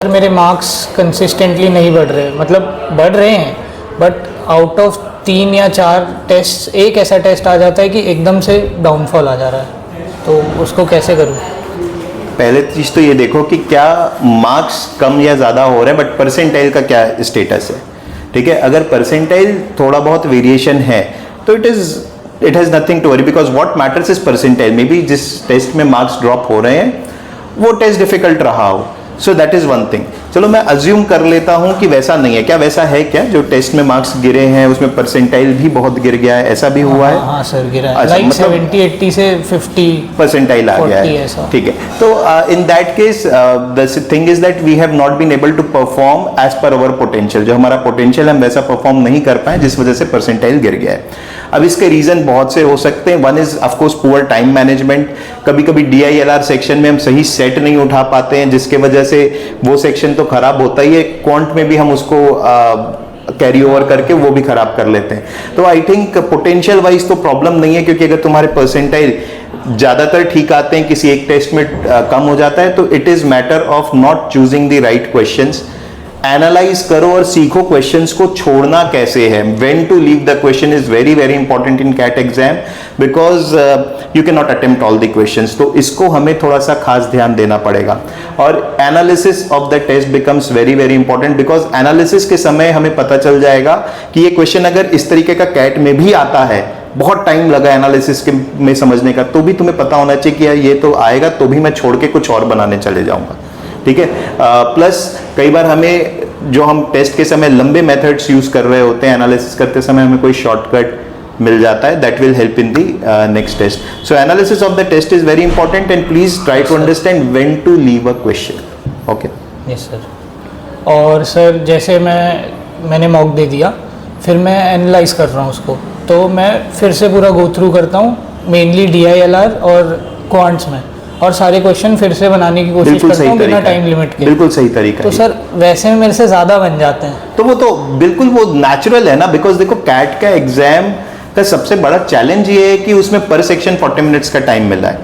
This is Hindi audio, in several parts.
मेरे मार्क्स कंसिस्टेंटली नहीं बढ़ रहे, मतलब बढ़ रहे हैं बट आउट ऑफ 3 या 4 टेस्ट एक ऐसा टेस्ट आ जाता है कि एकदम से डाउनफॉल आ जा रहा है, तो उसको कैसे करूँ? पहले चीज़ तो ये देखो कि क्या मार्क्स कम या ज़्यादा हो रहे हैं, बट परसेंटाइल का क्या स्टेटस है। ठीक है, अगर परसेंटाइल थोड़ा बहुत वेरिएशन है तो it has nothing to worry, because what matters is percentile. Maybe जिस टेस्ट में मार्क्स ड्रॉप हो रहे हैं वो टेस्ट डिफिकल्ट रहा हो, so that is one thing. चलो मैं अज्यूम कर लेता हूं कि वैसा नहीं है। क्या वैसा है क्या, जो टेस्ट में मार्क्स गिरे हैं उसमें परसेंटाइल भी बहुत गिर गया है, ऐसा भी हुआ है? हाँ सर, गिरा है। अच्छा, लाइक मतलब 70-80 से 50 परसेंटाइल आ गया है। ठीक है, तो in that case the thing is that we have not been able to perform as per our potential. जो हमारा पोटेंशियल हम वैसा परफॉर्म नहीं कर पाए, जिस वजह से परसेंटाइल गिर गया है। अब इसके रीजन बहुत से हो सकते हैं। One is of course poor time management. कभी कभी DILR सेक्शन में हम सही सेट नहीं उठा पाते हैं, जिसके वजह से वो सेक्शन तो खराब होता ही है, क्वांट में भी हम उसको कैरी ओवर करके वो भी खराब कर लेते हैं। तो आई थिंक पोटेंशियल वाइज तो प्रॉब्लम नहीं है, क्योंकि अगर तुम्हारे परसेंटाइल ज्यादातर ठीक आते हैं, किसी एक टेस्ट में कम हो जाता है, तो it is matter of not choosing the right questions. Analyse करो और सीखो क्वेश्चंस को छोड़ना कैसे है। When to leave the question is very very important in CAT exam, because you can not attempt all the questions. तो इसको हमें थोड़ा सा खास ध्यान देना पड़ेगा। और analysis of the test becomes very very important, because analysis के समय हमें पता चल जाएगा कि ये क्वेश्चन अगर इस तरीके का कैट में भी आता है, बहुत टाइम लगा एनालिसिस के में समझने का, तो भी तुम्हें पता होना चाहिए कि यार ये तो आएगा, तो भी मैं छोड़ के कुछ और बनाने चले जाऊंगा। ठीक है, प्लस कई बार हमें, जो हम टेस्ट के समय लंबे मेथड्स यूज कर रहे होते हैं, एनालिसिस करते समय हमें कोई शॉर्टकट मिल जाता है, that will help in the next test. So analysis of the test is very important and please try to understand when to leave a question. Okay, yes sir. और सर जैसे मैंने मॉक दे दिया, फिर मैं एनालाइज कर रहा हूँ उसको, तो मैं फिर से पूरा गो थ्रू करता हूँ, मेनली DILR और क्वांट्स में, और सारे क्वेश्चन फिर से बनाने की कोशिश करता हूँ बिना टाइम लिमिट के। बिल्कुल सही तरीका तो सर वैसे में मेरे से ज़्यादा बन जाते हैं। तो वो बिल्कुल वो नेचुरल है ना, बिकॉज देखो कैट का एग्जाम का सबसे बड़ा चैलेंज ये है कि उसमें पर सेक्शन 40 मिनट्स का टाइम मिला है।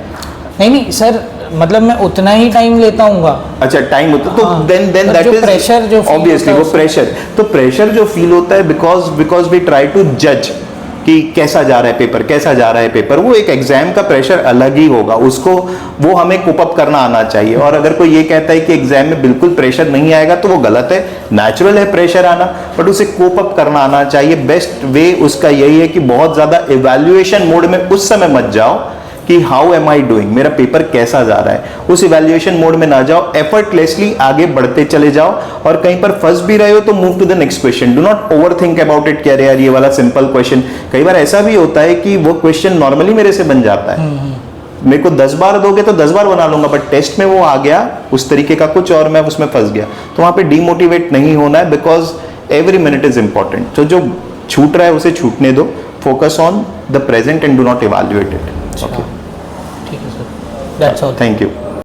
नहीं सर, मतलब मैं उतना ही टाइम लेता हूँ। अच्छा, टाइम होता तो देन दैट इज प्रेशर, जो ऑब्वियसली वो प्रेशर, तो प्रेशर जो फील होता है बिकॉज वी ट्राई टू जज कि कैसा जा रहा है पेपर, कैसा जा रहा है पेपर। वो एक एग्जाम का प्रेशर अलग ही होगा, उसको वो हमें कोप अप करना आना चाहिए। और अगर कोई ये कहता है कि एग्जाम में बिल्कुल प्रेशर नहीं आएगा, तो वो गलत है। नेचुरल है प्रेशर आना, बट उसे कोप अप करना आना चाहिए। बेस्ट वे उसका यही है कि बहुत ज्यादा इवैल्यूएशन मोड में उस समय मत जाओ कि हाउ एम आई डूइंग, मेरा पेपर कैसा जा रहा है। उस इवैल्यूएशन मोड में ना जाओ, एफर्टलेसली आगे बढ़ते चले जाओ, और कहीं पर फंस भी रहे हो तो move to the next question. Do not overthink about it, कि यार ये वाला सिंपल क्वेश्चन। कई बार ऐसा भी होता है कि वो क्वेश्चन नॉर्मली मेरे से बन जाता है, मेरे को 10 बार दोगे तो 10 बार बना लूंगा, बट टेस्ट में वो आ गया उस तरीके का कुछ और मैं उसमें फंस गया। तो वहां पे डीमोटिवेट नहीं होना है, because every minute is important. तो जो छूट रहा है उसे छूटने दो, focus on the present and do not evaluate it. Okay, ठीक है sir, that's all. Thank you.